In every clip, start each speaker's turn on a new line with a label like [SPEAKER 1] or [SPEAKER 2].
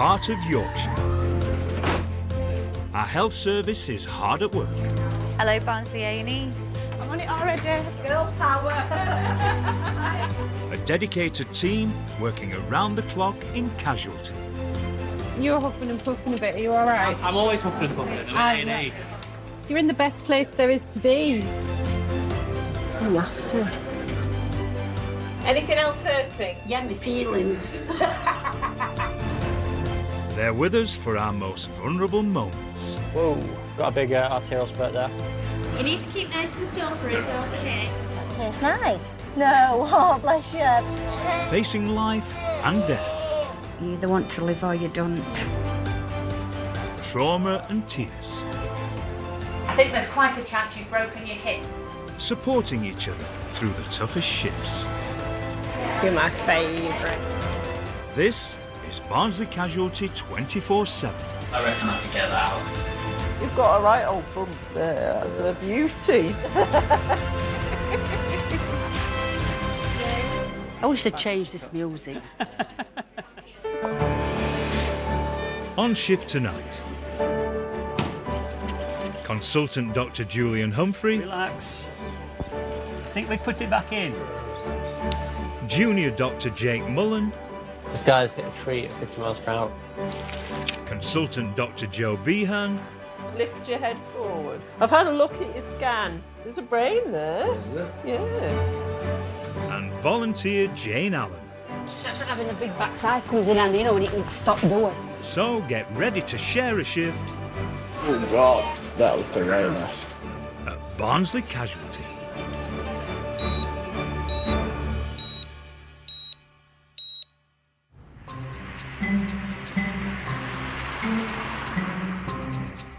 [SPEAKER 1] heart of Yorkshire. Our health service is hard at work.
[SPEAKER 2] Hello, Barnsley A&E.
[SPEAKER 3] I'm on it already. Girl power.
[SPEAKER 1] A dedicated team working around the clock in Casualty.
[SPEAKER 3] You're huffing and puffing a bit. Are you all right?
[SPEAKER 4] I'm always huffing and puffing at A&E.
[SPEAKER 3] You're in the best place there is to be. You asked her. Anything else hurting?
[SPEAKER 5] Yeah, my feelings.
[SPEAKER 1] They're with us for our most vulnerable moments.
[SPEAKER 4] Whoa, got a big arterial spurt there.
[SPEAKER 6] You need to keep nice and still for us, okay?
[SPEAKER 5] That tastes nice. No, oh, bless you.
[SPEAKER 1] Facing life and death.
[SPEAKER 2] You either want to live or you don't.
[SPEAKER 1] Trauma and tears.
[SPEAKER 7] I think there's quite a chance you've broken your hip.
[SPEAKER 1] Supporting each other through the toughest shifts.
[SPEAKER 3] You're my favourite.
[SPEAKER 1] This is Barnsley Casualty 24/7.
[SPEAKER 4] I reckon I can get that out.
[SPEAKER 8] You've got a right old bump there. That's a beauty.
[SPEAKER 5] I wish they'd change this music.
[SPEAKER 1] On shift tonight, consultant Dr. Julian Humphrey,
[SPEAKER 4] Relax. I think they put it back in.
[SPEAKER 1] junior Dr. Jake Mullen,
[SPEAKER 4] This guy's getting a treat at 50 miles per hour.
[SPEAKER 1] consultant Dr. Joe Behan,
[SPEAKER 8] Lift your head forward. I've had a look at your scan. There's a brain there. Yeah.
[SPEAKER 1] and volunteer Jane Allen.
[SPEAKER 5] That's when having a big backside comes in handy, you know, when you can stop doing.
[SPEAKER 1] So get ready to share a shift
[SPEAKER 9] Oh God, that was horrendous.
[SPEAKER 1] at Barnsley Casualty.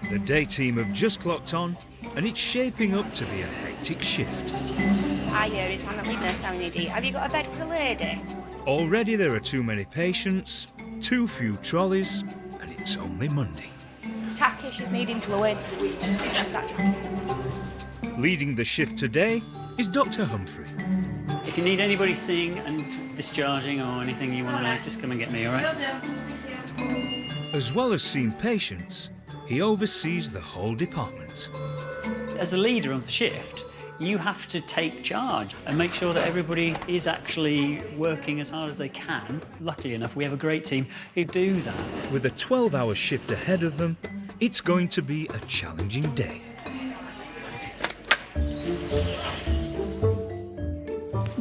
[SPEAKER 1] The day team have just clocked on, and it's shaping up to be a hectic shift.
[SPEAKER 6] Hiya, it's Hannah Lead Nurse Downey. Have you got a bed for a lady?
[SPEAKER 1] Already there are too many patients, too few trolleys, and it's only Monday.
[SPEAKER 6] Tacky, she's needing fluids.
[SPEAKER 1] Leading the shift today is Dr. Humphrey.
[SPEAKER 4] If you need anybody seeing and discharging or anything you want to know, just come and get me, all right?
[SPEAKER 1] As well as seeing patients, he oversees the whole department.
[SPEAKER 4] As the leader of the shift, you have to take charge and make sure that everybody is actually working as hard as they can. Luckily enough, we have a great team who do that.
[SPEAKER 1] With a 12-hour shift ahead of them, it's going to be a challenging day.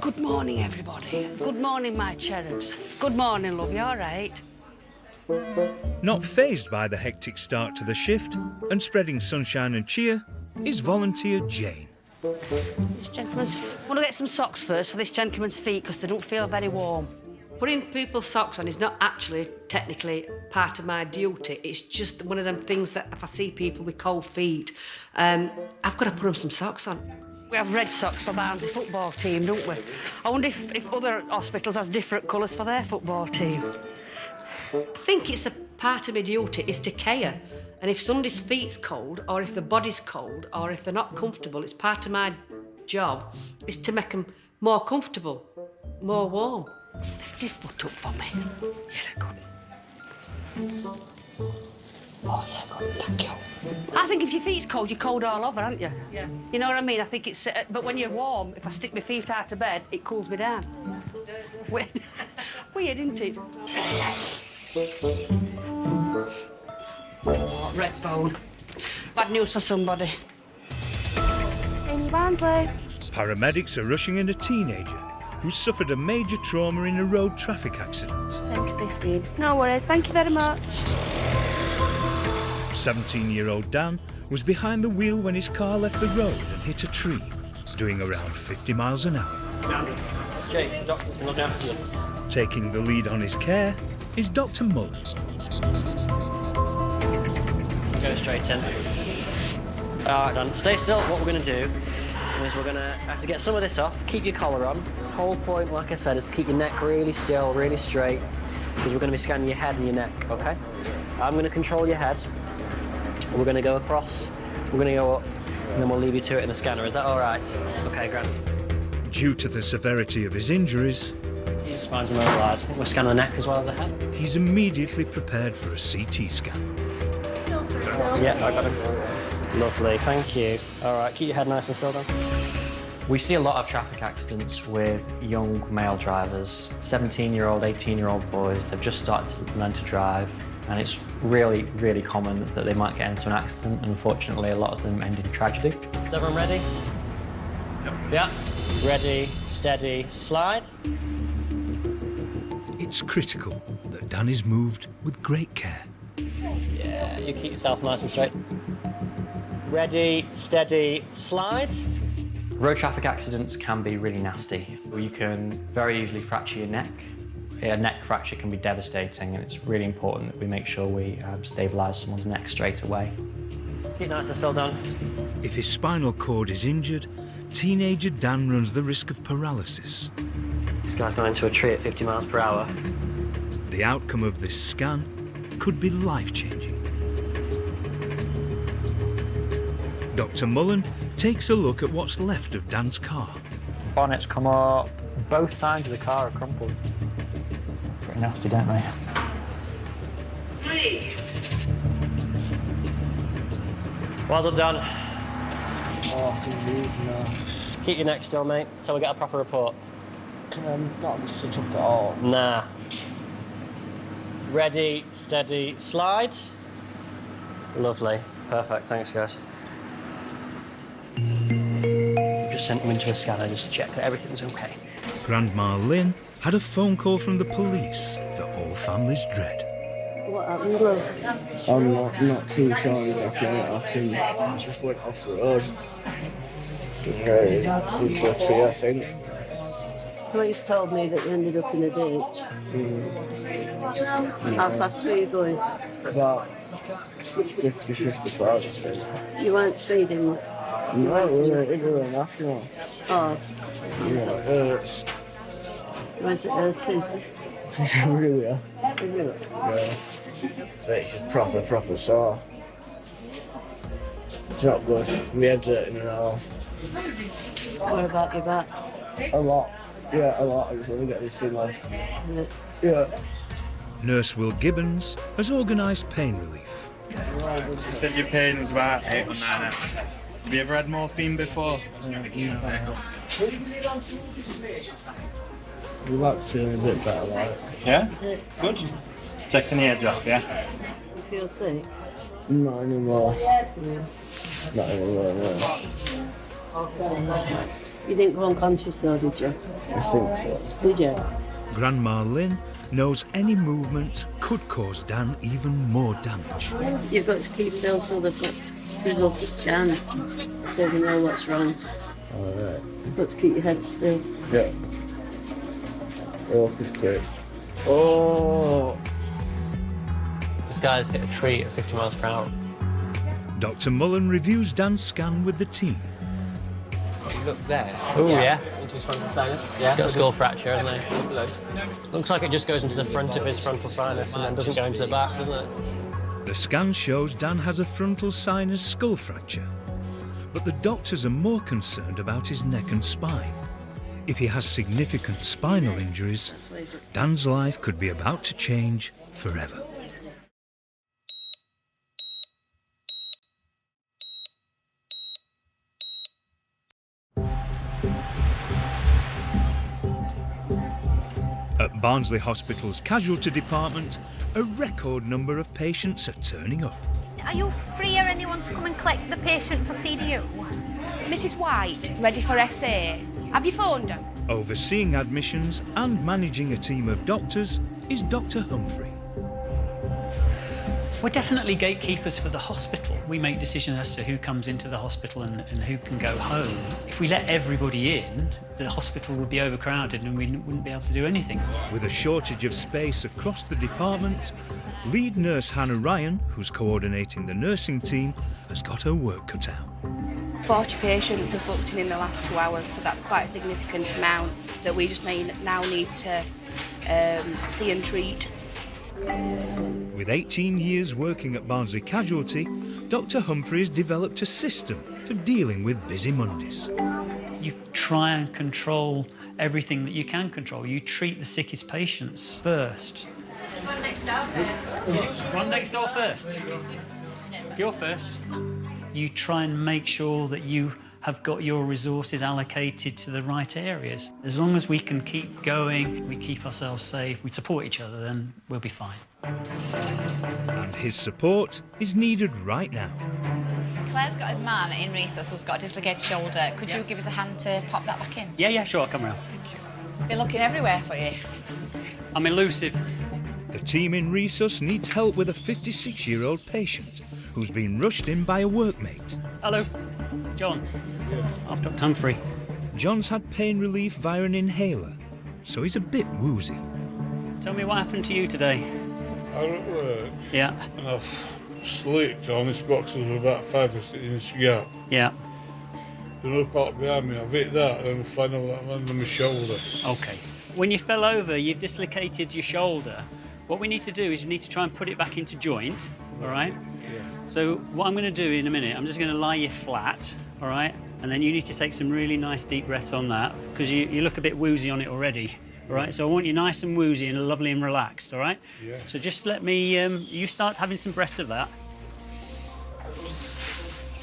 [SPEAKER 5] Good morning, everybody. Good morning, my cherubs. Good morning, love. You all right?
[SPEAKER 1] Not fazed by the hectic start to the shift and spreading sunshine and cheer is volunteer Jane.
[SPEAKER 5] This gentleman's... I want to get some socks first for this gentleman's feet because they don't feel very warm.
[SPEAKER 10] Putting people's socks on is not actually technically part of my duty. It's just one of them things that if I see people with cold feet, I've got to put them some socks on.
[SPEAKER 5] We have red socks for Barnsley football team, don't we? I wonder if other hospitals has different colours for their football team.
[SPEAKER 10] I think it's a part of my duty is to care. And if somebody's feet's cold, or if the body's cold, or if they're not comfortable, it's part of my job is to make them more comfortable, more warm.
[SPEAKER 5] Lift his foot up for me. Yeah, good. Oh, yeah, good. Thank you. I think if your feet's cold, you're cold all over, aren't you? Yeah. You know what I mean? I think it's... but when you're warm, if I stick my feet out of bed, it cools me down. Weird, isn't it? Oh, red phone. Bad news for somebody.
[SPEAKER 6] Amy Barnsley.
[SPEAKER 1] Paramedics are rushing in a teenager who suffered a major trauma in a road traffic accident.
[SPEAKER 6] 10 to 15. No worries, thank you very much.
[SPEAKER 1] 17-year-old Dan was behind the wheel when his car left the road and hit a tree, doing around 50 miles an hour.
[SPEAKER 4] Dan, it's Jake, the doctor can look after you.
[SPEAKER 1] Taking the lead on his care is Dr. Mullen.
[SPEAKER 4] Go straight in. All right, Dan, stay still. What we're going to do is we're going to have to get some of this off, keep your collar on. The whole point, like I said, is to keep your neck really still, really straight, because we're going to be scanning your head and your neck, OK? I'm going to control your head. We're going to go across, we're going to go up, and then we'll leave you to it in the scanner. Is that all right? OK, Grant.
[SPEAKER 1] Due to the severity of his injuries,
[SPEAKER 4] He's spine's immobilised. I think we'll scan the neck as well as the head.
[SPEAKER 1] He's immediately prepared for a CT scan.
[SPEAKER 4] Yeah, I got him. Lovely, thank you. All right, keep your head nice and still then. We see a lot of traffic accidents with young male drivers, 17-year-old, 18-year-old boys. They've just started to learn to drive, and it's really, really common that they might get into an accident, and unfortunately a lot of them end in tragedy. Is everyone ready? Yep. Yeah. Ready, steady, slide.
[SPEAKER 1] It's critical that Dan is moved with great care.
[SPEAKER 4] Yeah, you keep yourself nice and straight. Ready, steady, slide. Road traffic accidents can be really nasty. You can very easily fracture your neck. A neck fracture can be devastating, and it's really important that we make sure we stabilise someone's neck straight away. Keep nice and still, Dan.
[SPEAKER 1] If his spinal cord is injured, teenager Dan runs the risk of paralysis.
[SPEAKER 4] This guy's going into a tree at 50 miles per hour.
[SPEAKER 1] The outcome of this scan could be life-changing. Dr. Mullen takes a look at what's left of Dan's car.
[SPEAKER 4] Bonnet's come up. Both sides of the car are crumpled. Pretty nasty, don't they? Well done, Dan.
[SPEAKER 9] Oh,
[SPEAKER 4] Keep your neck still, mate, till we get a proper report.
[SPEAKER 9] can I not sit up at all?
[SPEAKER 4] Nah. Ready, steady, slide. Lovely. Perfect. Thanks, guys. Just sent them into a scanner just to check that everything's okay.
[SPEAKER 1] Grandma Lynn had a phone call from the police that all families dread.
[SPEAKER 8] What happened, love?
[SPEAKER 9] I'm not too sure exactly what happened. I just went off the road. Into a tree, I think.
[SPEAKER 8] Police told me that you ended up in a ditch. How fast were you going?
[SPEAKER 9] About 50, 55, I suppose.
[SPEAKER 8] You weren't speeding?
[SPEAKER 9] No, it was national.
[SPEAKER 8] Oh.
[SPEAKER 9] Yeah, it hurts.
[SPEAKER 8] Was it hurting?
[SPEAKER 9] Really, yeah.
[SPEAKER 8] Really?
[SPEAKER 9] Yeah. So it's just proper sore. It's not good. My head's hurting and all.
[SPEAKER 8] What about your back?
[SPEAKER 9] A lot. Yeah, a lot. I just want to get this thing off. Yeah.
[SPEAKER 1] Nurse Will Gibbons has organised pain relief.
[SPEAKER 11] She said your pain was about 8 or 9 hours. Have you ever had morphine before?
[SPEAKER 9] You're like feeling a bit better, like.
[SPEAKER 11] Yeah? Good. Taking the edge off, yeah?
[SPEAKER 8] You feel sick?
[SPEAKER 9] Not anymore.
[SPEAKER 8] Yeah.
[SPEAKER 9] Not anymore, no.
[SPEAKER 8] You didn't go unconscious though, did you?
[SPEAKER 9] I think so.
[SPEAKER 8] Did you?
[SPEAKER 1] Grandma Lynn knows any movement could cause Dan even more damage.
[SPEAKER 8] You've got to keep still till they've got results of scan, so they know what's wrong.
[SPEAKER 9] Alright.
[SPEAKER 8] You've got to keep your head still.
[SPEAKER 9] Yeah. Oh, it's great. Oh!
[SPEAKER 4] This guy's hit a tree at 50 miles per hour.
[SPEAKER 1] Dr. Mullen reviews Dan's scan with the team.
[SPEAKER 12] Look there.
[SPEAKER 4] Oh, yeah.
[SPEAKER 12] Into his frontal sinus.
[SPEAKER 4] He's got a skull fracture, hasn't he?
[SPEAKER 12] Below.
[SPEAKER 4] Looks like it just goes into the front of his frontal sinus and then doesn't go into the back, doesn't it?
[SPEAKER 1] The scan shows Dan has a frontal sinus skull fracture, but the doctors are more concerned about his neck and spine. If he has significant spinal injuries, Dan's life could be about to change forever. At Barnsley Hospital's Casualty department, a record number of patients are turning up.
[SPEAKER 6] Are you free or anyone to come and collect the patient for CDU? Mrs. White, ready for SA. Have you phoned her?
[SPEAKER 1] Overseeing admissions and managing a team of doctors is Dr. Humphrey.
[SPEAKER 13] We're definitely gatekeepers for the hospital. We make decisions as to who comes into the hospital and who can go home. If we let everybody in, the hospital would be overcrowded and we wouldn't be able to do anything.
[SPEAKER 1] With a shortage of space across the department, lead nurse Hannah Ryan, who's coordinating the nursing team, has got her work cut out.
[SPEAKER 6] 40 patients have booked in the last 2 hours, so that's quite a significant amount that we just now need to see and treat.
[SPEAKER 1] With 18 years working at Barnsley Casualty, Dr. Humphrey has developed a system for dealing with busy Mondays.
[SPEAKER 13] You try and control everything that you can control. You treat the sickest patients first.
[SPEAKER 7] There's one next door first.
[SPEAKER 13] One next door first. You're first. You try and make sure that you have got your resources allocated to the right areas. As long as we can keep going, we keep ourselves safe, we support each other, then we'll be fine.
[SPEAKER 1] And his support is needed right now.
[SPEAKER 7] Claire's got a man in resus who's got a dislocated shoulder. Could you give us a hand to pop that back in?
[SPEAKER 13] Yeah, sure, I'll come round.
[SPEAKER 7] Been looking everywhere for you.
[SPEAKER 13] I'm elusive.
[SPEAKER 1] The team in resus needs help with a 56-year-old patient who's been rushed in by a workmate.
[SPEAKER 13] Hello, John. I'm Dr. Humphrey.
[SPEAKER 1] John's had pain relief via an inhaler, so he's a bit woozy.
[SPEAKER 13] Tell me what happened to you today.
[SPEAKER 14] I was at work.
[SPEAKER 13] Yeah.
[SPEAKER 14] And I've slipped on this box of about 5 or 6 inch gap.
[SPEAKER 13] Yeah.
[SPEAKER 14] The other part behind me, I've hit that and I find out that under my shoulder.
[SPEAKER 13] Okay. When you fell over, you've dislocated your shoulder. What we need to do is you need to try and put it back into joint, all right?
[SPEAKER 14] Yeah.
[SPEAKER 13] So what I'm going to do in a minute, I'm just going to lie you flat, all right? And then you need to take some really nice deep breaths on that because you look a bit woozy on it already, all right? So I want you nice and woozy and lovely and relaxed, all right?
[SPEAKER 14] Yeah.
[SPEAKER 13] So just let me, you start having some breaths of that.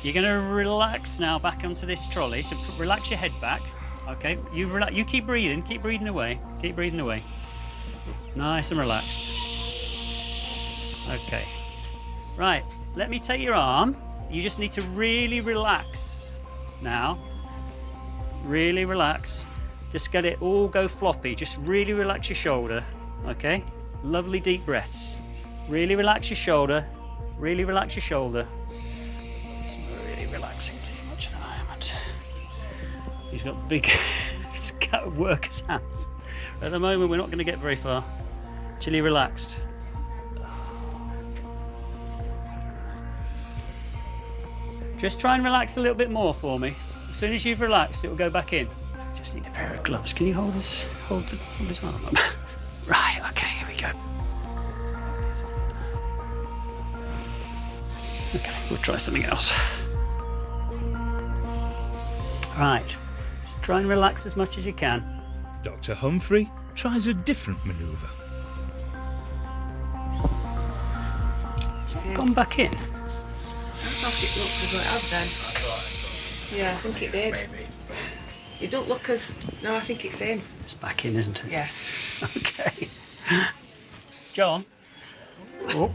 [SPEAKER 13] You're going to relax now back onto this trolley, so relax your head back, okay? You keep breathing away, keep breathing away. Nice and relaxed. Okay. Right, let me take your arm. You just need to really relax now. Really relax. Just get it all go floppy. Just really relax your shoulder, okay? Lovely deep breaths. Really relax your shoulder. Really relax your shoulder. It's not really relaxing too much at the moment. He's got big scattered workers' hands. At the moment, we're not going to get very far. Chilly relaxed. Just try and relax a little bit more for me. As soon as you've relaxed, it will go back in. Just need a pair of gloves. Can you hold his arm up? Right, okay, here we go. Okay, we'll try something else. Right, just try and relax as much as you can.
[SPEAKER 1] Dr. Humphrey tries a different manoeuvre.
[SPEAKER 13] It's gone back in.
[SPEAKER 10] I thought it looked as though it had then. Yeah, I think it did.
[SPEAKER 12] Maybe.
[SPEAKER 10] It don't look as... No, I think it's in.
[SPEAKER 13] It's back in, isn't it?
[SPEAKER 10] Yeah.
[SPEAKER 13] Okay. John? Oh.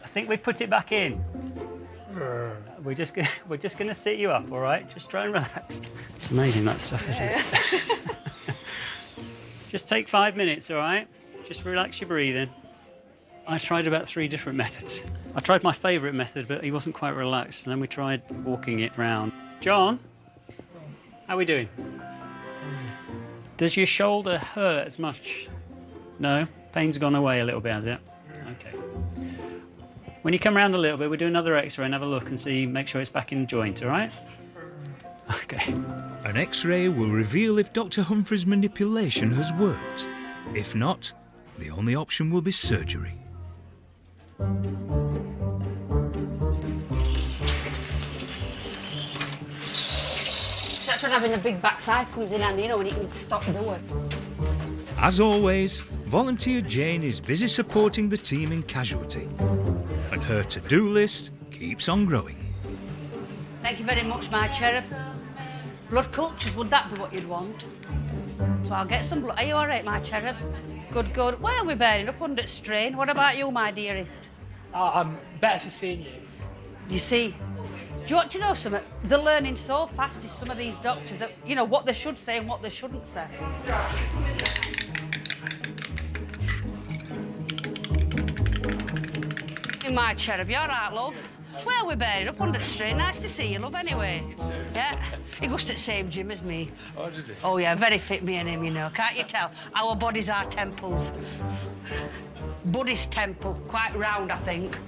[SPEAKER 13] I think we've put it back in. We're just gonna sit you up, all right? Just try and relax. It's amazing, that stuff, isn't it? Just take 5 minutes, all right? Just relax your breathing. I tried about 3 different methods. I tried my favourite method, but he wasn't quite relaxed, and then we tried walking it round. John, how are we doing? Does your shoulder hurt as much? No? Pain's gone away a little bit, has it? Okay. When you come around a little bit, we'll do another X-ray and have a look and see, make sure it's back in joint, all right? Okay.
[SPEAKER 1] An X-ray will reveal if Dr. Humphrey's manipulation has worked. If not, the only option will be surgery.
[SPEAKER 5] That's when having a big backside comes in handy, you know, when you can stop the work.
[SPEAKER 1] As always, volunteer Jane is busy supporting the team in Casualty. And her to-do list keeps on growing.
[SPEAKER 5] Thank you very much, my cherub. Blood cultures, would that be what you'd want? So I'll get some blood. Are you all right, my cherub? Good, good. Well, we're bearing up under strain. What about you, my dearest?
[SPEAKER 12] I'm better for seeing you.
[SPEAKER 5] You see, do you want to know something? They're learning so fast is some of these doctors that, you know, what they should say and what they shouldn't say. My cherub, you all right, love? Well, we're bearing up under strain. Nice to see you, love, anyway. Yeah? He goes to the same gym as me.
[SPEAKER 12] Oh, does he?
[SPEAKER 5] Oh, yeah, very fit, me and him, you know. Can't you tell? Our bodies are temples. Buddhist temple, quite round, I think.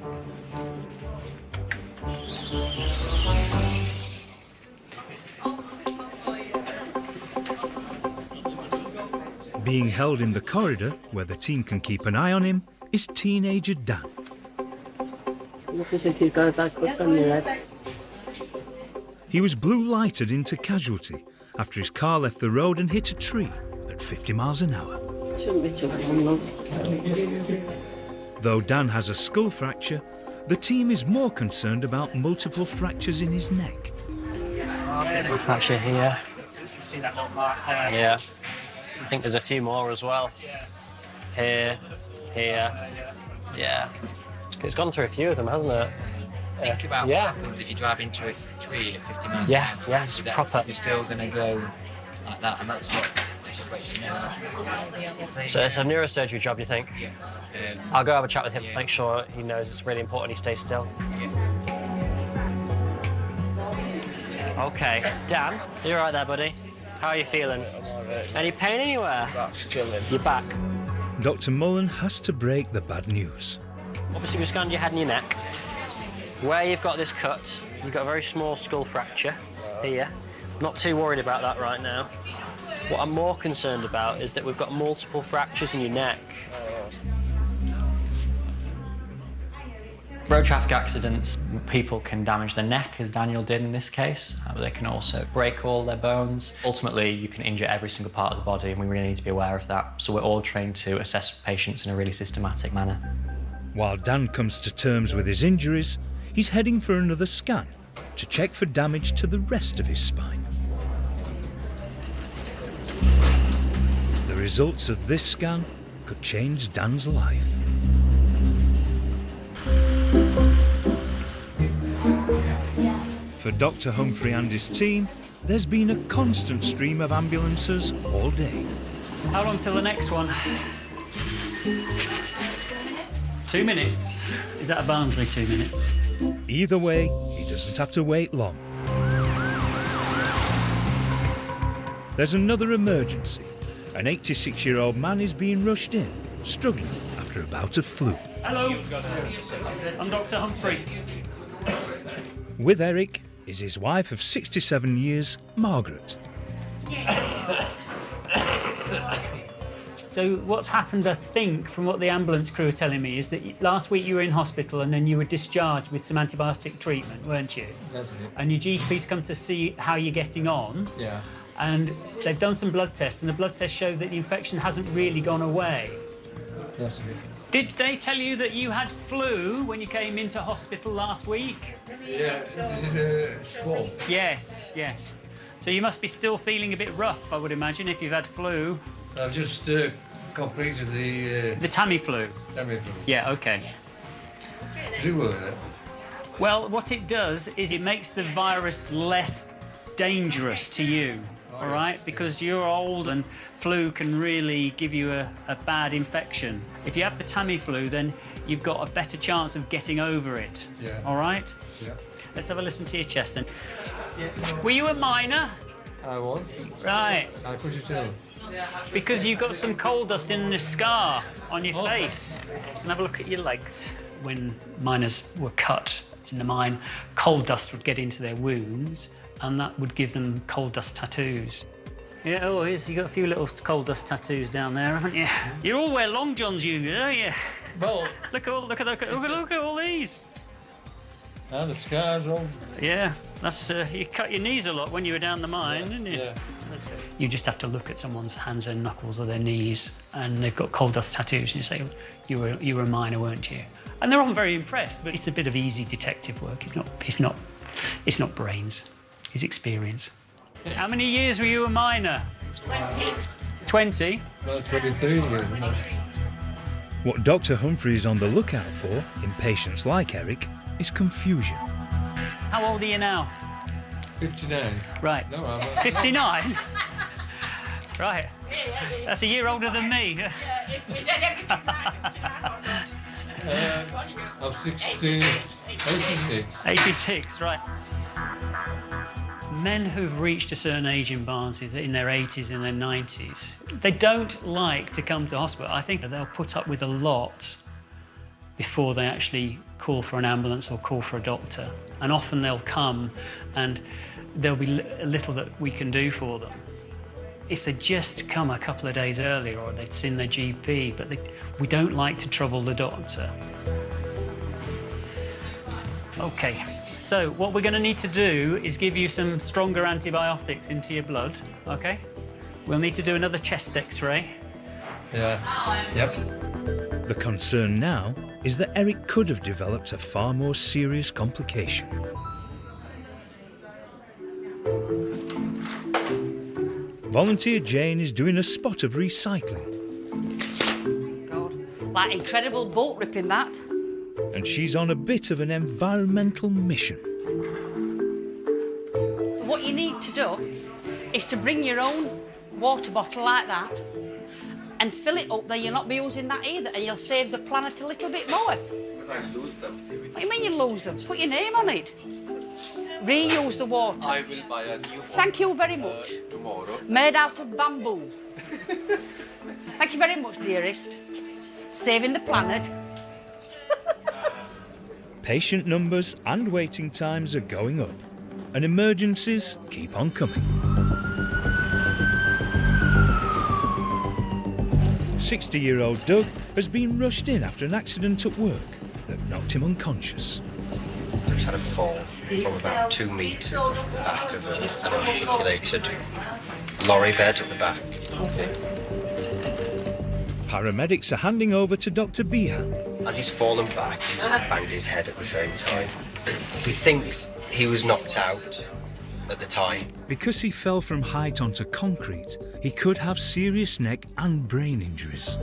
[SPEAKER 1] Being held in the corridor, where the team can keep an eye on him, is teenager Dan.
[SPEAKER 8] Look as if you've got a bag put on your head.
[SPEAKER 1] He was blue lighted into Casualty after his car left the road and hit a tree at 50 miles an hour.
[SPEAKER 8] Shouldn't be too long, love.
[SPEAKER 1] Though Dan has a skull fracture, the team is more concerned about multiple fractures in his neck.
[SPEAKER 4] There's a fracture here.
[SPEAKER 13] You can see that little mark there.
[SPEAKER 4] Yeah. I think there's a few more as well. Here, here. Yeah. It's gone through a few of them, hasn't it?
[SPEAKER 15] Think about what happens if you drive into a tree at 50 miles an hour.
[SPEAKER 4] Yeah, it's proper.
[SPEAKER 15] You're still going to go like that, and that's what breaks you down.
[SPEAKER 4] So it's a neurosurgery job, you think?
[SPEAKER 15] Yeah.
[SPEAKER 4] I'll go have a chat with him, make sure he knows it's really important he stays still. Okay, Dan, you all right there, buddy? How are you feeling?
[SPEAKER 9] I'm all right.
[SPEAKER 4] Any pain anywhere?
[SPEAKER 9] Back's killing.
[SPEAKER 4] Your back.
[SPEAKER 1] Dr. Mullen has to break the bad news.
[SPEAKER 4] Obviously, we scanned your head and your neck. Where you've got this cut, you've got a very small skull fracture here. Not too worried about that right now. What I'm more concerned about is that we've got multiple fractures in your neck.
[SPEAKER 16] Road traffic accidents, people can damage their neck, as Daniel did in this case. They can also break all their bones. Ultimately, you can injure every single part of the body, and we really need to be aware of that. So we're all trained to assess patients in a really systematic manner.
[SPEAKER 1] While Dan comes to terms with his injuries, he's heading for another scan to check for damage to the rest of his spine. The results of this scan could change Dan's life. For Dr. Humphrey and his team, there's been a constant stream of ambulances all day.
[SPEAKER 13] How long till the next one? 2 minutes. Is that a Barnsley 2 minutes?
[SPEAKER 1] Either way, he doesn't have to wait long. There's another emergency. An 86-year-old man is being rushed in, struggling after a bout of flu.
[SPEAKER 13] Hello, I'm Dr. Humphrey.
[SPEAKER 1] With Eric is his wife of 67 years, Margaret.
[SPEAKER 13] So what's happened, I think, from what the ambulance crew are telling me, is that last week you were in hospital and then you were discharged with some antibiotic treatment, weren't you?
[SPEAKER 15] That's it.
[SPEAKER 13] And your GP's come to see how you're getting on.
[SPEAKER 15] Yeah.
[SPEAKER 13] And they've done some blood tests, and the blood tests show that the infection hasn't really gone away.
[SPEAKER 15] That's it.
[SPEAKER 13] Did they tell you that you had flu when you came into hospital last week?
[SPEAKER 14] Yeah, is it a swab?
[SPEAKER 13] Yes, yes. So you must be still feeling a bit rough, I would imagine, if you've had flu.
[SPEAKER 14] I've just completed the...
[SPEAKER 13] The Tamiflu?
[SPEAKER 14] Tamiflu.
[SPEAKER 13] Yeah, okay.
[SPEAKER 14] Do it?
[SPEAKER 13] Well, what it does is it makes the virus less dangerous to you, all right? Because you're old and flu can really give you a bad infection. If you have the Tamiflu, then you've got a better chance of getting over it, all right?
[SPEAKER 14] Yeah.
[SPEAKER 13] Let's have a listen to your chest then. Were you a miner?
[SPEAKER 14] I was.
[SPEAKER 13] Right.
[SPEAKER 14] How could you tell?
[SPEAKER 13] Because you've got some coal dust in a scar on your face. And have a look at your legs. When miners were cut in the mine, coal dust would get into their wounds, and that would give them coal dust tattoos. Yeah, oh, you've got a few little coal dust tattoos down there, haven't you? You all wear long johns, you, don't you?
[SPEAKER 14] Well,
[SPEAKER 13] look at all these.
[SPEAKER 14] And the scars on.
[SPEAKER 13] Yeah, that's you cut your knees a lot when you were down the mine, didn't you?
[SPEAKER 14] Yeah.
[SPEAKER 13] You just have to look at someone's hands and knuckles or their knees, and they've got coal dust tattoos, and you say, you were a miner, weren't you? And they're often very impressed, but it's a bit of easy detective work. It's not brains, it's experience. How many years were you a miner? 20?
[SPEAKER 14] About 23 years, isn't it?
[SPEAKER 1] What Dr. Humphrey is on the lookout for in patients like Eric is confusion.
[SPEAKER 13] How old are you now?
[SPEAKER 14] 59.
[SPEAKER 13] Right.
[SPEAKER 14] No, I'm not.
[SPEAKER 13] 59? Right. That's a year older than me.
[SPEAKER 14] I'm 86.
[SPEAKER 13] 86, right. Men who've reached a certain age in Barnsley, in their 80s and their 90s, they don't like to come to hospital. I think they'll put up with a lot before they actually call for an ambulance or call for a doctor. And often they'll come and there'll be little that we can do for them. If they just come a couple of days earlier, or they'd seen their GP, but we don't like to trouble the doctor. Okay, So what we're going to need to do is give you some stronger antibiotics into your blood, okay? We'll need to do another chest X-ray.
[SPEAKER 15] Yeah. Yep.
[SPEAKER 1] The concern now is that Eric could have developed a far more serious complication. Volunteer Jane is doing a spot of recycling.
[SPEAKER 5] God, like incredible bolt ripping that.
[SPEAKER 1] And she's on a bit of an environmental mission.
[SPEAKER 5] What you need to do is to bring your own water bottle like that and fill it up. Then you'll not be using that either, and you'll save the planet a little bit more.
[SPEAKER 17] But I lose them.
[SPEAKER 5] What do you mean you lose them? Put your name on it. Reuse the water.
[SPEAKER 17] I will buy a new one.
[SPEAKER 5] Thank you very much.
[SPEAKER 17] Tomorrow.
[SPEAKER 5] Made out of bamboo. Thank you very much, dearest. Saving the planet.
[SPEAKER 1] Patient numbers and waiting times are going up, and emergencies keep on coming. 60-year-old Doug has been rushed in after an accident at work that knocked him unconscious.
[SPEAKER 18] He's had a fall from about 2 metres off the back of an articulated lorry bed at the back. Okay.
[SPEAKER 1] Paramedics are handing over to Dr. Behan.
[SPEAKER 18] As he's fallen back, he's banged his head at the same time. He thinks he was knocked out at the time.
[SPEAKER 1] Because he fell from height onto concrete, he could have serious neck and brain injuries.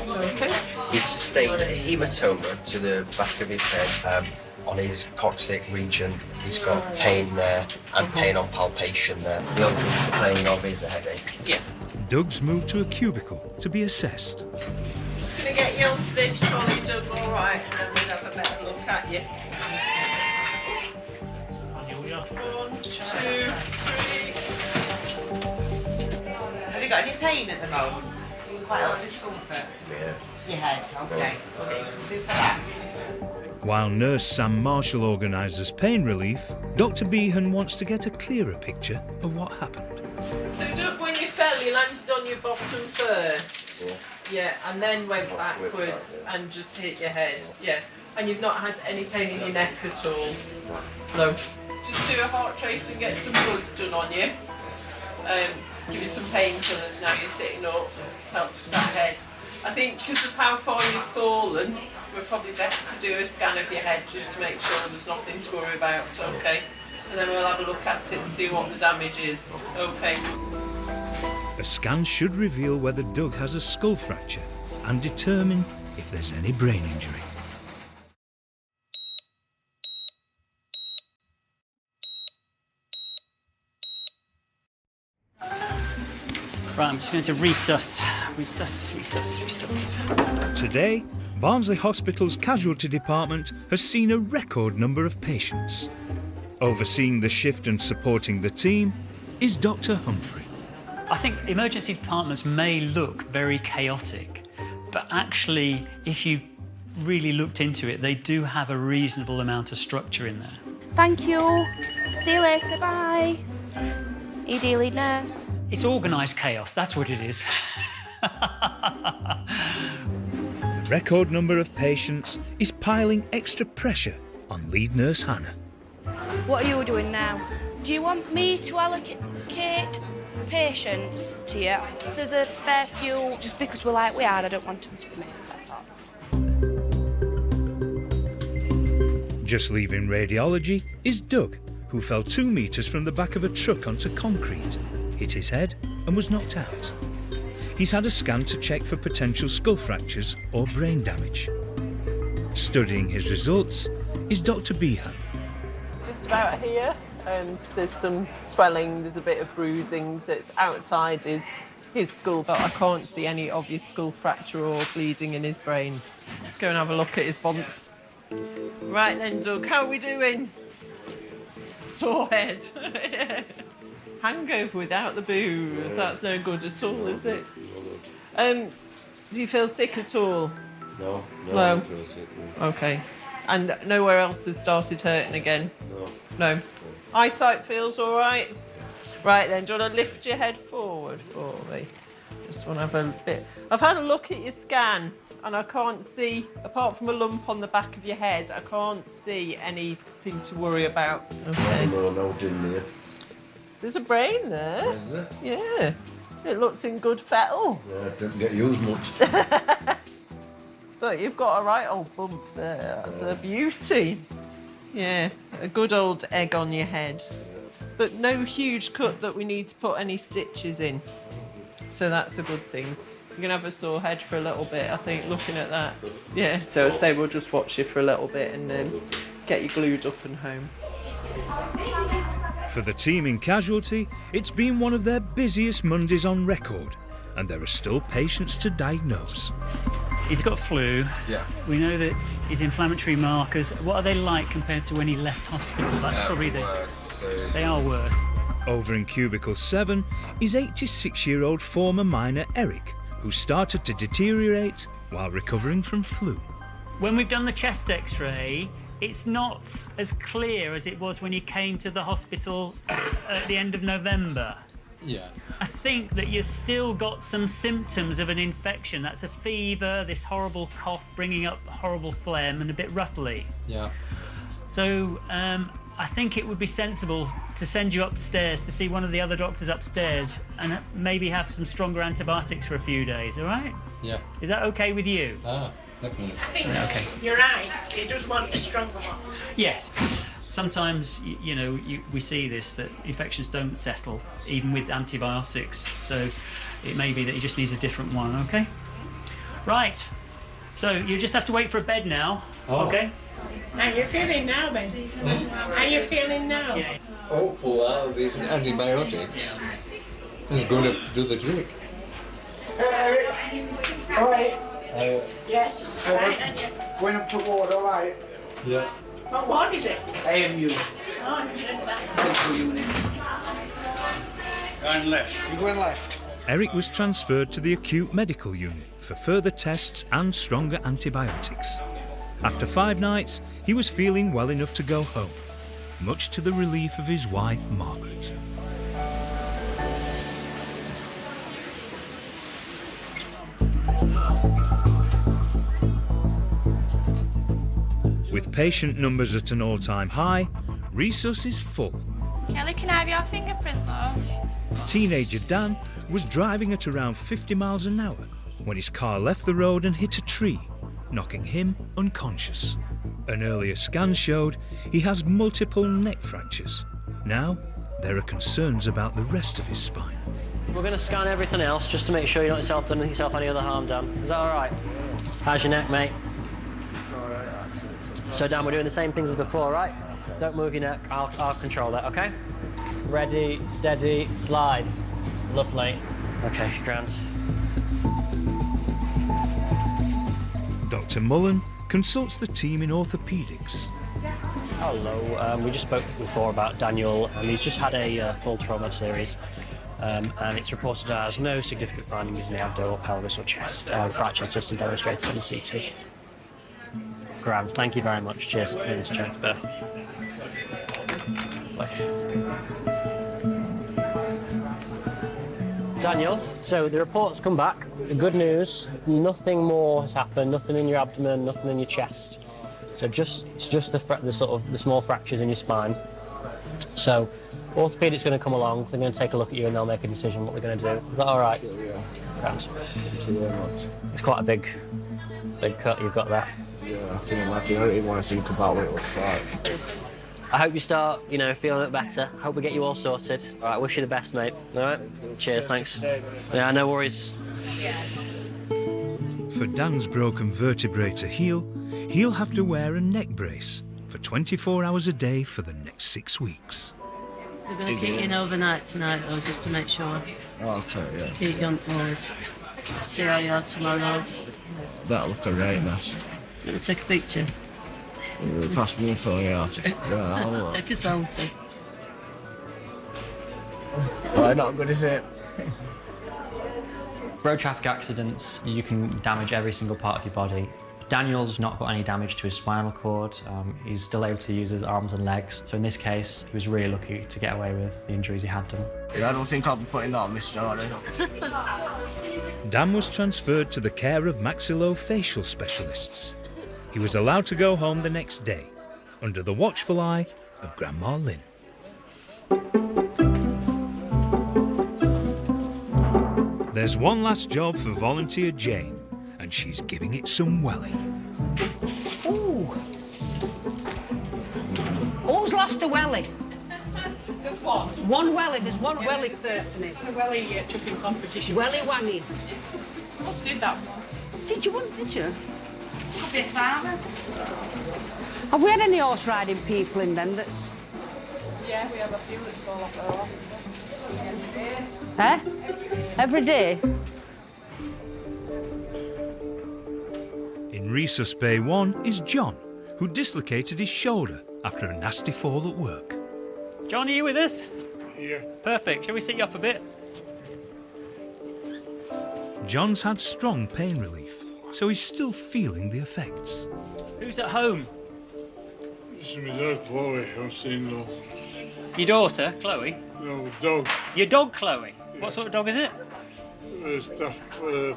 [SPEAKER 18] Okay. He's sustained a hematoma to the back of his head. On his coccyx region, he's got pain there and pain on palpation there. The only thing he's complaining of is a headache. Yeah.
[SPEAKER 1] Doug's moved to a cubicle to be assessed.
[SPEAKER 19] Just going to get you onto this trolley, Doug, all right, and then we'll have a better look at you. 1, 2, 3. Have you got any pain at the moment? Quite a lot of discomfort?
[SPEAKER 18] Yeah.
[SPEAKER 19] Your head, okay. We'll get you something for that.
[SPEAKER 1] While nurse Sam Marshall organises pain relief, Dr. Behan wants to get a clearer picture of what happened.
[SPEAKER 19] So, Doug, when you fell, you landed on your bottom first? Yeah, and then went backwards and just hit your head? Yeah. And you've not had any pain in your neck at all? No. Just do a heart trace and get some blood done on you. Give you some painkillers now you're sitting up, help that head. I think because of how far you've fallen, we're probably best to do a scan of your head just to make sure there's nothing to worry about, okay? And then we'll have a look at it and see what the damage is, okay?
[SPEAKER 1] A scan should reveal whether Doug has a skull fracture and determine if there's any brain injury.
[SPEAKER 13] Right, I'm just going to resus.
[SPEAKER 1] Today, Barnsley Hospital's Casualty department has seen a record number of patients. Overseeing the shift and supporting the team is Dr. Humphrey.
[SPEAKER 13] I think emergency departments may look very chaotic, but actually, if you really looked into it, they do have a reasonable amount of structure in there.
[SPEAKER 6] Thank you. See you later. Bye. ED lead nurse.
[SPEAKER 13] It's organised chaos, that's what it is.
[SPEAKER 1] The record number of patients is piling extra pressure on lead nurse Hannah.
[SPEAKER 6] What are you doing now? Do you want me to allocate patients to you? There's a fair few, just because we're like we are, I don't want them to be missed, that's all.
[SPEAKER 1] Just leaving radiology is Doug, who fell 2 metres from the back of a truck onto concrete, hit his head and was knocked out. He's had a scan to check for potential skull fractures or brain damage. Studying his results is Dr. Behan.
[SPEAKER 19] Just about here, there's some swelling, there's a bit of bruising that's outside his skull, but I can't see any obvious skull fracture or bleeding in his brain. Let's go and have a look at his bonds. Right then, Doug, how are we doing? Sore head. Hangover without the booze, that's no good at all, is it? Do you feel sick at all?
[SPEAKER 17] No. I don't feel sick. No.
[SPEAKER 19] Okay. And nowhere else has started hurting again? No. Eyesight feels all right? Right then, do you want to lift your head forward for me? Just want to have a bit. I've had a look at your scan and I can't see, apart from a lump on the back of your head, I can't see anything to worry about. Okay.
[SPEAKER 17] No, in there.
[SPEAKER 19] There's a brain there.
[SPEAKER 17] Is there?
[SPEAKER 19] Yeah. It looks in good fettle.
[SPEAKER 17] Yeah, it didn't get used much.
[SPEAKER 19] But you've got a right old bump there. That's a beauty. Yeah, a good old egg on your head. But no huge cut that we need to put any stitches in. So that's a good thing. You're going to have a sore head for a little bit, I think, looking at that. Yeah, so I'd say we'll just watch you for a little bit and get you glued up and home.
[SPEAKER 1] For the team in Casualty, it's been one of their busiest Mondays on record, and there are still patients to diagnose.
[SPEAKER 13] He's got flu.
[SPEAKER 17] Yeah.
[SPEAKER 13] We know that his inflammatory markers, what are they like compared to when he left hospital? That's probably they are worse.
[SPEAKER 1] Over in Cubicle 7 is 86-year-old former miner Eric, who started to deteriorate while recovering from flu.
[SPEAKER 13] When we've done the chest x-ray, it's not as clear as it was when he came to the hospital at the end of November.
[SPEAKER 17] Yeah.
[SPEAKER 13] I think that you've still got some symptoms of an infection. That's a fever, this horrible cough bringing up horrible phlegm and a bit ruttly.
[SPEAKER 17] Yeah.
[SPEAKER 13] So I think it would be sensible to send you upstairs to see one of the other doctors upstairs and maybe have some stronger antibiotics for a few days, all right?
[SPEAKER 17] Yeah.
[SPEAKER 13] Is that okay with you?
[SPEAKER 17] Definitely.
[SPEAKER 19] I think
[SPEAKER 13] okay.
[SPEAKER 19] you're right. He does want a stronger one.
[SPEAKER 13] Yes. Sometimes, we see this, that infections don't settle, even with antibiotics. So it may be that he just needs a different one, okay? Right. So you just have to wait for a bed now, okay?
[SPEAKER 19] How you feeling now, then? How you feeling now?
[SPEAKER 13] Yeah.
[SPEAKER 17] Hopefully the antibiotics is going to do the trick.
[SPEAKER 9] All right.
[SPEAKER 19] Yes.
[SPEAKER 9] Going up to ward, all right?
[SPEAKER 17] Yeah.
[SPEAKER 19] What ward is it?
[SPEAKER 9] AMU.
[SPEAKER 19] Oh, that.
[SPEAKER 14] Going left.
[SPEAKER 9] You're going left.
[SPEAKER 1] Eric was transferred to the acute medical unit for further tests and stronger antibiotics. After 5 nights, he was feeling well enough to go home, much to the relief of his wife, Margaret. With patient numbers at an all-time high, Resus is full.
[SPEAKER 6] Kelly, can I have your fingerprint, love?
[SPEAKER 1] Teenager Dan was driving at around 50 miles an hour when his car left the road and hit a tree, knocking him unconscious. An earlier scan showed he has multiple neck fractures. Now, there are concerns about the rest of his spine.
[SPEAKER 4] We're going to scan everything else just to make sure you're not done yourself any other harm, Dan. Is that all right? How's your neck, mate? So, Dan, we're doing the same things as before, right? Okay. Don't move your neck. I'll control that, okay? Ready, steady, slide. Lovely. Okay, grand.
[SPEAKER 1] Dr. Mullen consults the team in orthopaedics.
[SPEAKER 4] Hello. We just spoke before about Daniel, and he's just had a full trauma series. And it's reported as no significant findings in the abdomen, pelvis, or chest. Fractures just demonstrated on the CT. Grand, thank you very much. Cheers. Let's check there. Daniel, so the report's come back. The good news, nothing more has happened, nothing in your abdomen, nothing in your chest. So it's just the small fractures in your spine. So orthopaedic's going to come along, they're going to take a look at you and they'll make a decision what they're going to do. Is that all right?
[SPEAKER 17] Yeah.
[SPEAKER 4] Grand.
[SPEAKER 17] Thank you very much.
[SPEAKER 4] It's quite a big cut you've got there.
[SPEAKER 17] Yeah, I can imagine. I don't even want to think about what it looks like.
[SPEAKER 4] I hope you start, feeling a bit better. Hope we get you all sorted. All right, wish you the best, mate. All right? Cheers, thanks. Yeah, no worries.
[SPEAKER 1] For Dan's broken vertebrae to heal, he'll have to wear a neck brace for 24 hours a day for the next 6 weeks.
[SPEAKER 8] We're going to keep you in overnight tonight, though, just to make sure.
[SPEAKER 17] Oh, okay, yeah.
[SPEAKER 8] Keep you on board. See how you are tomorrow.
[SPEAKER 17] That'll look a right mess.
[SPEAKER 8] You want to take a picture?
[SPEAKER 17] Pass me a phone, yeah.
[SPEAKER 8] Take a selfie.
[SPEAKER 17] Right, not good, is it?
[SPEAKER 16] Road traffic accidents, you can damage every single part of your body. Daniel's not got any damage to his spinal cord. He's still able to use his arms and legs. So in this case, he was really lucky to get away with the injuries he had done.
[SPEAKER 17] Yeah, I don't think I'll be putting that on my story.
[SPEAKER 1] Dan was transferred to the care of maxillofacial specialists. He was allowed to go home the next day, under the watchful eye of Grandma Lynn. There's one last job for volunteer Jane, and she's giving it some welly.
[SPEAKER 5] Ooh. Who's lost a welly?
[SPEAKER 20] Just one.
[SPEAKER 5] One welly, there's one welly person in.
[SPEAKER 20] The welly chucking competition.
[SPEAKER 5] Welly wanging.
[SPEAKER 20] Us did that one.
[SPEAKER 5] Did you want, did you?
[SPEAKER 20] Could be farmers.
[SPEAKER 5] Have we had any horse riding people in them that's...
[SPEAKER 20] Yeah, we have a few that fall off the horse.
[SPEAKER 5] Eh? Every day?
[SPEAKER 1] In Resus Bay 1 is John, who dislocated his shoulder after a nasty fall at work.
[SPEAKER 13] John, are you with us?
[SPEAKER 14] Yeah.
[SPEAKER 13] Perfect. Shall we sit you up a bit?
[SPEAKER 1] John's had strong pain relief, so he's still feeling the effects.
[SPEAKER 13] Who's at home?
[SPEAKER 14] This is my dog, Chloe. I'm seeing though.
[SPEAKER 13] Your daughter, Chloe?
[SPEAKER 14] No, dog.
[SPEAKER 13] Your dog, Chloe? Yeah. What sort of dog is it?
[SPEAKER 14] Staff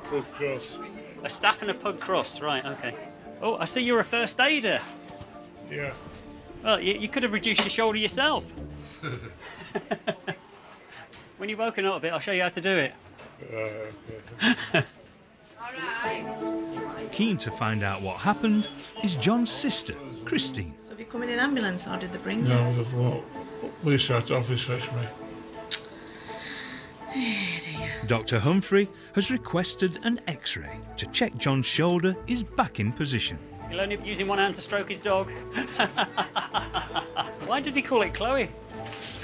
[SPEAKER 14] pug cross.
[SPEAKER 13] A staff and a pug cross, right, okay. Oh, I see you're a first aider.
[SPEAKER 14] Yeah.
[SPEAKER 13] Well, you could have reduced your shoulder yourself. When you've woken up a bit, I'll show you how to do it.
[SPEAKER 14] Okay.
[SPEAKER 1] Keen to find out what happened is John's sister, Christine.
[SPEAKER 19] So have you come in an ambulance or did they bring you?
[SPEAKER 14] No, they've what? Police at office fetched me.
[SPEAKER 1] Dr. Humphrey has requested an X-ray to check John's shoulder is back in position.
[SPEAKER 13] He'll only be using one hand to stroke his dog. Why did he call it Chloe?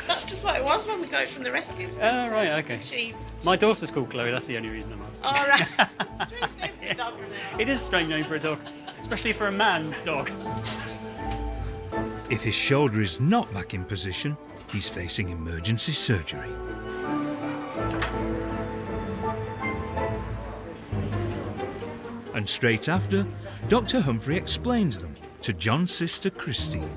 [SPEAKER 19] That's just what it was when we got it from the rescue centre.
[SPEAKER 13] Oh, right, okay. My daughter's called Chloe, that's the only reason I'm asking.
[SPEAKER 19] All right. Strange name for a dog, isn't it?
[SPEAKER 13] It is a strange name for a dog, especially for a man's dog.
[SPEAKER 1] If his shoulder is not back in position, he's facing emergency surgery. And straight after, Dr. Humphrey explains them to John's sister Christine.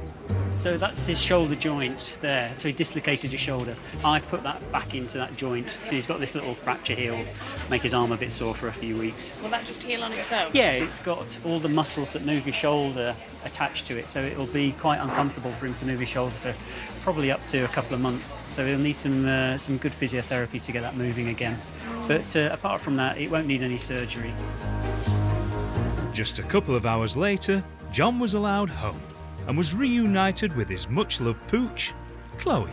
[SPEAKER 13] So that's his shoulder joint there. So he dislocated his shoulder. I put that back into that joint. And he's got this little fracture here. Will make his arm a bit sore for a few weeks.
[SPEAKER 19] Will that just heal on its own?
[SPEAKER 13] Yeah, it's got all the muscles that move your shoulder attached to it. So it'll be quite uncomfortable for him to move his shoulder for probably up to a couple of months. So he'll need some good physiotherapy to get that moving again. But apart from that, it won't need any surgery.
[SPEAKER 1] Just a couple of hours later, John was allowed home and was reunited with his much-loved pooch, Chloe.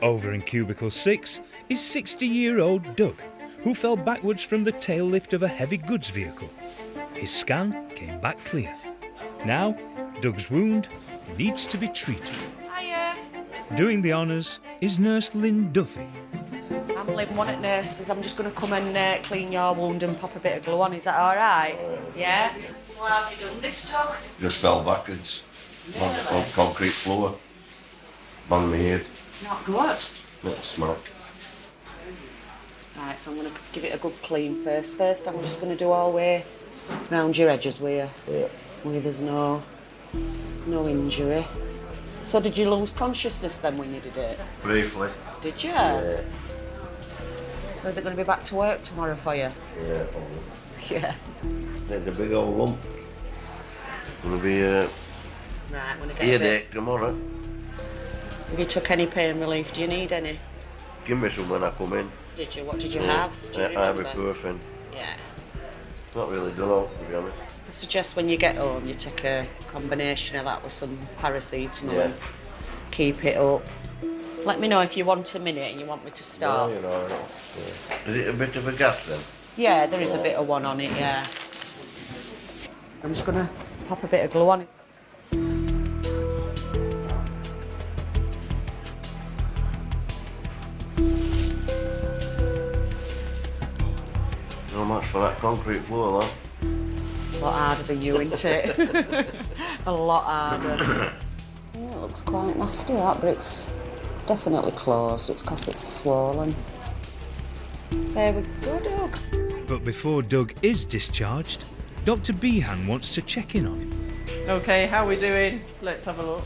[SPEAKER 1] Over in cubicle 6 is 60-year-old Doug, who fell backwards from the tail lift of a heavy goods vehicle. His scan came back clear. Now, Doug's wound needs to be treated.
[SPEAKER 21] Hiya.
[SPEAKER 1] Doing the honours is Nurse Lynn Duffy.
[SPEAKER 21] I'm Lynn, one at nurses. I'm just going to come and clean your wound and pop a bit of glue on. Is that all right? Yeah? Well, have you done this, Doug?
[SPEAKER 22] Just fell backwards on concrete floor. Banged my head.
[SPEAKER 21] Not good.
[SPEAKER 22] Little smack.
[SPEAKER 21] Right, so I'm going to give it a good clean first. First, I'm just going to do all the way round your edges where there's no injury. So did you lose consciousness then when you did it?
[SPEAKER 22] Briefly.
[SPEAKER 21] Did you?
[SPEAKER 22] Yeah.
[SPEAKER 21] So is it going to be back to work tomorrow for you?
[SPEAKER 22] Yeah, probably.
[SPEAKER 21] Yeah.
[SPEAKER 22] There's a big old lump. Gonna be
[SPEAKER 21] right, I'm going to get
[SPEAKER 22] headache tomorrow.
[SPEAKER 21] Have you took any pain relief? Do you need any?
[SPEAKER 22] Give me some when I come in.
[SPEAKER 21] Did you? What did you have? Do you remember?
[SPEAKER 22] Ibuprofen.
[SPEAKER 21] Yeah.
[SPEAKER 22] Not really done all, to be honest.
[SPEAKER 21] I suggest when you get home you take a combination of that with some paracetamol and keep it up. Let me know if you want a minute and you want me to start.
[SPEAKER 22] No, you know, yeah. Is it a bit of a gap then?
[SPEAKER 21] Yeah, there is a bit of one on it, yeah. I'm just going to pop a bit of glue on it.
[SPEAKER 22] Not much for that concrete floor, though.
[SPEAKER 21] It's a lot harder than you, isn't it? A lot harder. Yeah, it looks quite nasty, that, but it's definitely closed. It's because it's swollen. There we go, Doug.
[SPEAKER 1] But before Doug is discharged, Dr. Behan wants to check in on him.
[SPEAKER 19] Okay, how are we doing? Let's have a look.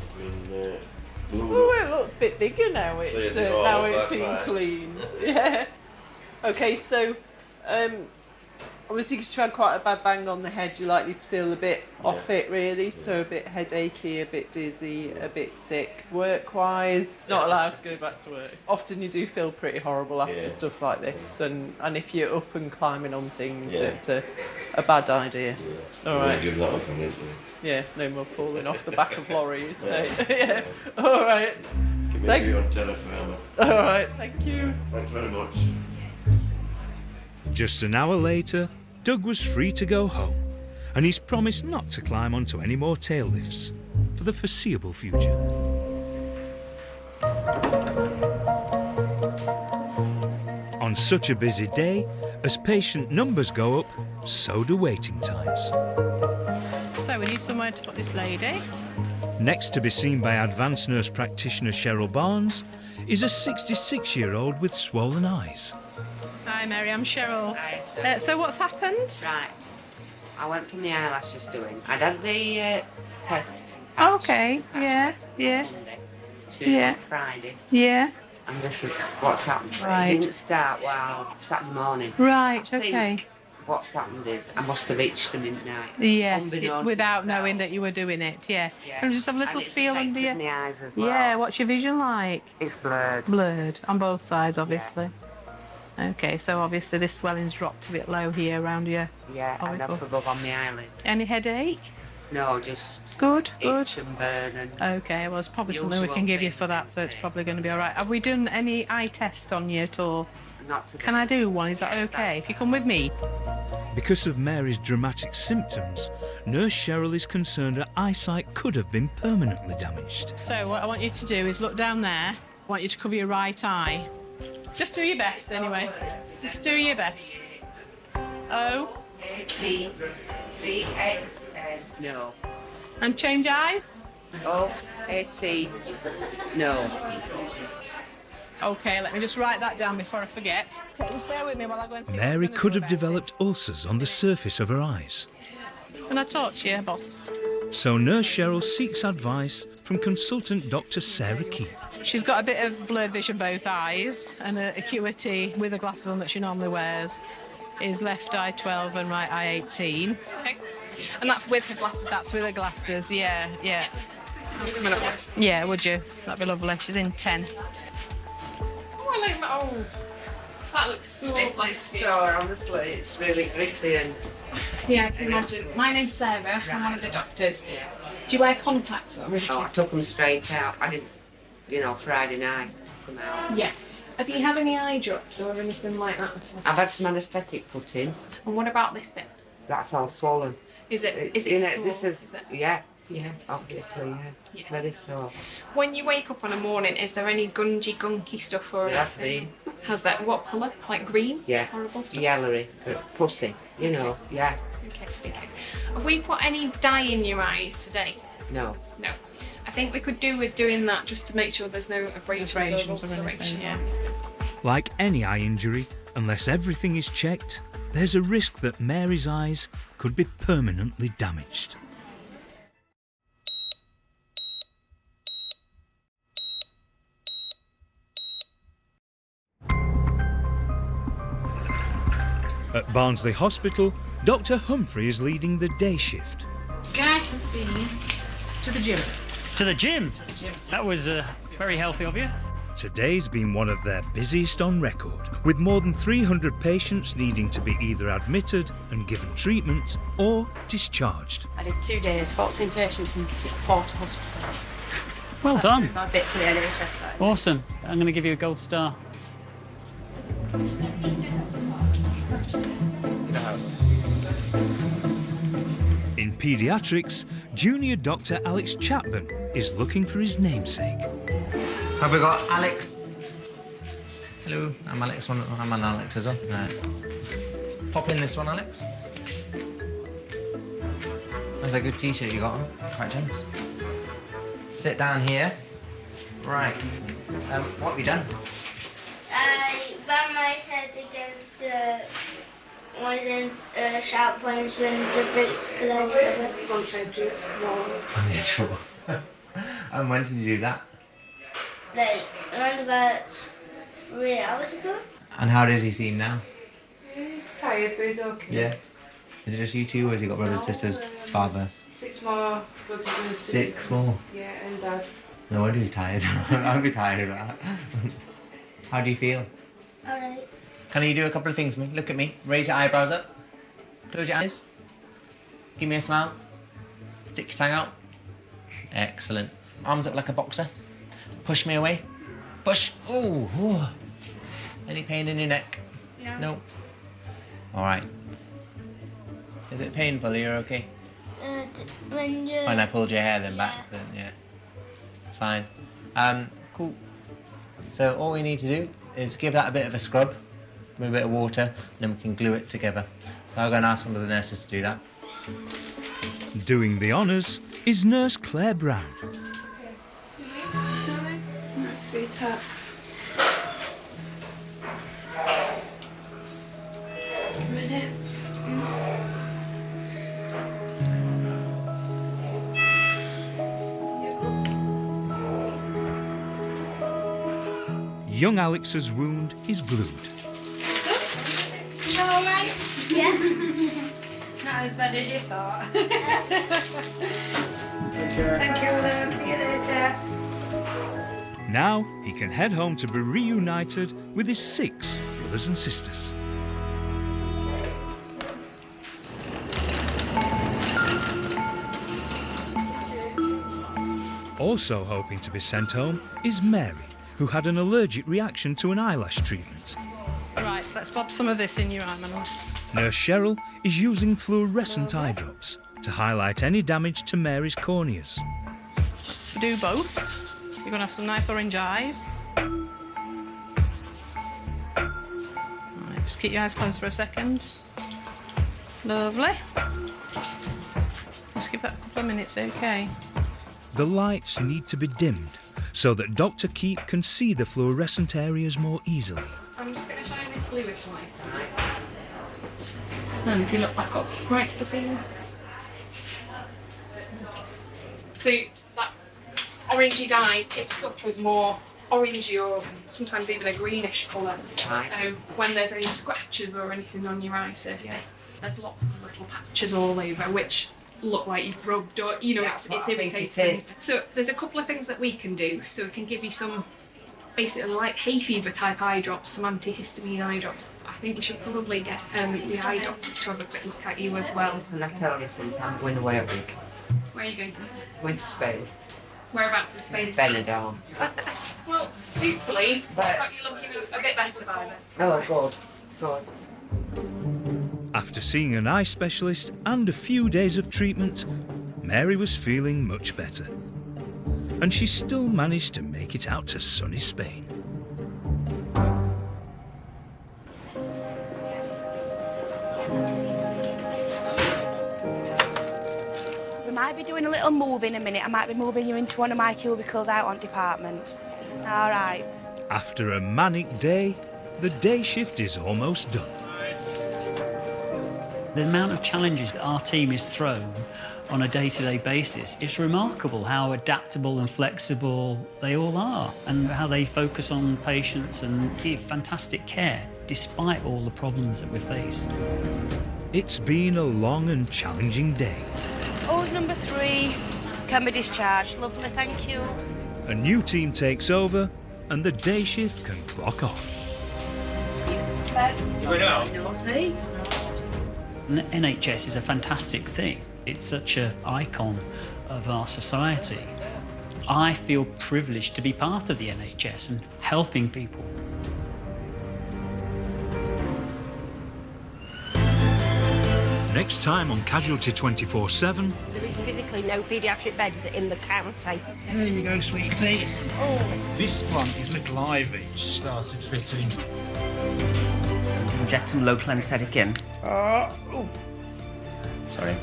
[SPEAKER 19] Oh, it looks a bit bigger now. It's now it's been cleaned. Yeah. Okay, so obviously because you had quite a bad bang on the head, you're likely to feel a bit off it really, so a bit headachy, a bit dizzy, a bit sick. Work-wise, not allowed to go back to work. Often you do feel pretty horrible after stuff like this, and if you're up and climbing on things, it's a bad idea. All right.
[SPEAKER 22] Give that up on it.
[SPEAKER 19] Yeah, no more falling off the back of lorries. Yeah. All right.
[SPEAKER 22] Thank you on telephone.
[SPEAKER 19] All right. Thank you.
[SPEAKER 22] Thanks very much.
[SPEAKER 1] Just an hour later, Doug was free to go home, and he's promised not to climb onto any more tail lifts for the foreseeable future. On such a busy day, as patient numbers go up, so do waiting times.
[SPEAKER 20] So we need somewhere to put this lady.
[SPEAKER 1] Next to be seen by advanced nurse practitioner Cheryl Barnes is a 66-year-old with swollen eyes.
[SPEAKER 20] Hi Mary, I'm Cheryl.
[SPEAKER 5] Hi.
[SPEAKER 20] So what's happened?
[SPEAKER 5] Right. I went for my eyelashes doing. I had the test.
[SPEAKER 20] Okay, yeah.
[SPEAKER 5] Tuesday, Friday.
[SPEAKER 20] Yeah.
[SPEAKER 5] And this is what's happened.
[SPEAKER 20] Right.
[SPEAKER 5] It didn't start well Saturday morning.
[SPEAKER 20] Right,
[SPEAKER 5] I think
[SPEAKER 20] okay.
[SPEAKER 5] What's happened is I must have itched them midnight.
[SPEAKER 20] Yes,
[SPEAKER 5] Unbeknownst
[SPEAKER 20] without
[SPEAKER 5] to
[SPEAKER 20] knowing that you were doing it, yeah.
[SPEAKER 5] Yeah.
[SPEAKER 20] And just have a little
[SPEAKER 5] And it's
[SPEAKER 20] feel under
[SPEAKER 5] affected
[SPEAKER 20] your...
[SPEAKER 5] my eyes as well.
[SPEAKER 20] Yeah, what's your vision like?
[SPEAKER 5] It's blurred.
[SPEAKER 20] Blurred, on both sides, obviously. Okay, so obviously this swelling's dropped a bit low here around your
[SPEAKER 5] Yeah, and
[SPEAKER 20] auricle.
[SPEAKER 5] up above on my eyelid.
[SPEAKER 20] Any headache?
[SPEAKER 5] No, just
[SPEAKER 20] Good.
[SPEAKER 5] itch and burn and...
[SPEAKER 20] Okay, well, it's probably something we can give you for that, so it's probably going to be all right. Have we done any eye tests on you at all?
[SPEAKER 5] Not for
[SPEAKER 20] Can I do one? Is that okay? If you come with me?
[SPEAKER 1] Because of Mary's dramatic symptoms, Nurse Cheryl is concerned her eyesight could have been permanently damaged.
[SPEAKER 20] So what I want you to do is look down there. I want you to cover your right eye. Just do your best, anyway. Just do your best.
[SPEAKER 5] O-A-T-V-X-N. No.
[SPEAKER 20] And change eyes?
[SPEAKER 5] O-A-T. No.
[SPEAKER 20] Okay, let me just write that down before I forget. Just bear with me while I go and see
[SPEAKER 1] Mary
[SPEAKER 20] what we're
[SPEAKER 1] could
[SPEAKER 20] gonna
[SPEAKER 1] have
[SPEAKER 20] do about
[SPEAKER 1] developed ulcers on the surface of her eyes.
[SPEAKER 20] it. Can I talk to you, boss?
[SPEAKER 1] So Nurse Cheryl seeks advice from consultant Dr. Sarah Keep.
[SPEAKER 20] She's got a bit of blurred vision both eyes, and an acuity with the glasses on that she normally wears is left eye 12 and right eye 18. Okay. And that's with her glasses? That's with her glasses, yeah. Yeah, would you? That'd be lovely. She's in 10. Oh, I like my... Oh, that looks so
[SPEAKER 5] It's sore, honestly. It's really gritty and...
[SPEAKER 20] Yeah, I can imagine. My name's Sarah. I'm one of the doctors. Do you wear contacts or anything?
[SPEAKER 5] No, I took them straight out. I didn't, Friday night I took them out.
[SPEAKER 20] Yeah. Have you had any eye drops or anything like that at all?
[SPEAKER 5] I've had some anaesthetic put in.
[SPEAKER 20] And what about this bit?
[SPEAKER 5] That's all swollen.
[SPEAKER 20] Is it
[SPEAKER 5] You know,
[SPEAKER 20] sore?
[SPEAKER 5] this is,
[SPEAKER 20] Is it?
[SPEAKER 5] yeah, obviously, yeah. It's very sore.
[SPEAKER 20] When you wake up on a morning, is there any gunky stuff or
[SPEAKER 5] That's
[SPEAKER 20] anything? Has that, what colour? Like green?
[SPEAKER 5] Yeah.
[SPEAKER 20] Horrible stuff?
[SPEAKER 5] Yellowy, pussy, yeah.
[SPEAKER 20] Okay. Have we put any dye in your eyes today?
[SPEAKER 5] No.
[SPEAKER 20] No. I think we could do with doing that just to make sure there's no abrasions or ulceration. Yeah.
[SPEAKER 1] Like any eye injury, unless everything is checked, there's a risk that Mary's eyes could be permanently damaged. At Barnsley Hospital, Dr. Humphrey is leading the day shift.
[SPEAKER 20] Guy has been to the gym.
[SPEAKER 13] To the gym? That was very healthy of you.
[SPEAKER 1] Today's been one of their busiest on record, with more than 300 patients needing to be either admitted and given treatment or discharged.
[SPEAKER 6] I did 2 days, 14 patients and 40 hospitals.
[SPEAKER 13] Well done.
[SPEAKER 6] A bit for the NHS.
[SPEAKER 13] Awesome. I'm going to give you a gold star.
[SPEAKER 1] In paediatrics, junior Dr. Alex Chapman is looking for his namesake.
[SPEAKER 2] Have we got Alex? Hello, I'm Alex. I'm an Alex as well. Right. Pop in this one, Alex. That's a good t-shirt you got on. Quite generous. Sit down here. Right. What have you done?
[SPEAKER 3] I banged my head against one of them sharp points when the bricks collide together.
[SPEAKER 2] On the edge of And when did you do that?
[SPEAKER 3] Like, around about 3 hours ago.
[SPEAKER 2] And how does he seem now?
[SPEAKER 11] He's tired, but he's okay.
[SPEAKER 2] Yeah. Is it just you two, or has he got brothers, sisters, father?
[SPEAKER 11] 6 more brothers and sisters.
[SPEAKER 2] 6 more?
[SPEAKER 11] Yeah, and dad.
[SPEAKER 2] No wonder he's tired. I'd be tired of that. How do you feel?
[SPEAKER 3] Alright.
[SPEAKER 2] Can you do a couple of things for me? Look at me. Raise your eyebrows up. Close your eyes. Give me a smile. Stick your tongue out. Excellent. Arms up like a boxer. Push me away. Push. Ooh. Ooh. Any pain in your neck?
[SPEAKER 3] No.
[SPEAKER 2] No. All right. Is it painful? You're okay?
[SPEAKER 3] When you...
[SPEAKER 2] When I pulled your hair then back, then yeah. Fine. Cool. So all we need to do is give that a bit of a scrub with a bit of water, and then we can glue it together. So I'll go and ask one of the nurses to do that.
[SPEAKER 1] Doing the honours is Nurse Claire Brown.
[SPEAKER 11] Sweetheart. Ready?
[SPEAKER 1] Young Alex's wound is glued.
[SPEAKER 3] You alright? Yeah.
[SPEAKER 7] Not as bad as you thought.
[SPEAKER 3] Thank you, love. See you later.
[SPEAKER 1] Now he can head home to be reunited with his 6 brothers and sisters. Also hoping to be sent home is Mary, who had an allergic reaction to an eyelash treatment.
[SPEAKER 20] Right, let's bob some of this in your eye, Manon.
[SPEAKER 1] Nurse Cheryl is using fluorescent eye drops to highlight any damage to Mary's corneas.
[SPEAKER 20] Do both. You're going to have some nice orange eyes. Right, just keep your eyes closed for a second. Lovely. Just give that a couple of minutes, okay?
[SPEAKER 1] The lights need to be dimmed so that Dr. Keep can see the fluorescent areas more easily.
[SPEAKER 11] So I'm just going to shine this bluish light. And if you look back up, right to the ceiling. So that orangey dye picks up as more orangey or sometimes even a greenish colour.
[SPEAKER 2] Right.
[SPEAKER 11] So when there's any scratches or anything on your eye surface, there's lots of little patches all over which look like you've rubbed or, you know, it's irritating. So there's a couple of things that we can do. So we can give you some basically like hay fever type eye drops, some antihistamine eye drops. I think you should probably get the eye doctors to have a quick look at you as well.
[SPEAKER 23] And I tell you something, I'm going away a week.
[SPEAKER 11] Where are you going?
[SPEAKER 23] Went to Spain.
[SPEAKER 11] Whereabouts in Spain?
[SPEAKER 23] Benidorm.
[SPEAKER 11] Well, hopefully, it's got you looking a bit better by then.
[SPEAKER 23] Oh, good. Good.
[SPEAKER 1] After seeing an eye specialist and a few days of treatment, Mary was feeling much better. And she still managed to make it out to sunny Spain.
[SPEAKER 6] We might be doing a little move in a minute. I might be moving you into one of my cubicles out on department. All right.
[SPEAKER 1] After a manic day, the day shift is almost done.
[SPEAKER 13] The amount of challenges that our team is thrown on a day-to-day basis, it's remarkable how adaptable and flexible they all are and how they focus on patients and give fantastic care despite all the problems that we face.
[SPEAKER 1] It's been a long and challenging day.
[SPEAKER 6] Ode number 3 can be discharged. Lovely, thank you.
[SPEAKER 1] A new team takes over and the day shift can clock off.
[SPEAKER 13] The NHS is a fantastic thing. It's such an icon of our society. I feel privileged to be part of the NHS and helping people.
[SPEAKER 1] Next time on Casualty 24/7.
[SPEAKER 24] There is physically no paediatric beds in the county.
[SPEAKER 25] There you go, sweetie. Oh. This one is little Ivy. She started fitting.
[SPEAKER 26] Inject some local anaesthetic in.
[SPEAKER 25] Oh.
[SPEAKER 26] Sorry.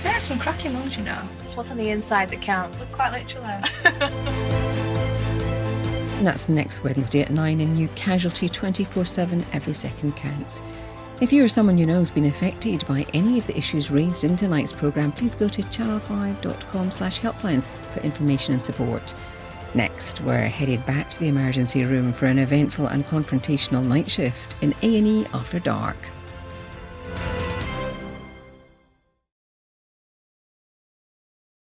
[SPEAKER 11] There's some cracking ones, you know. It's what's on the inside that counts. It's quite literally.
[SPEAKER 27] That's next Wednesday at 9 in new Casualty 24/7 Every Second Counts.
[SPEAKER 4] If you or someone you know has been affected by any of the issues raised in tonight's programme, please go to channel5.com/helplines for information and support. Next, we're headed back to the emergency room for an eventful and confrontational night shift in A&E After Dark.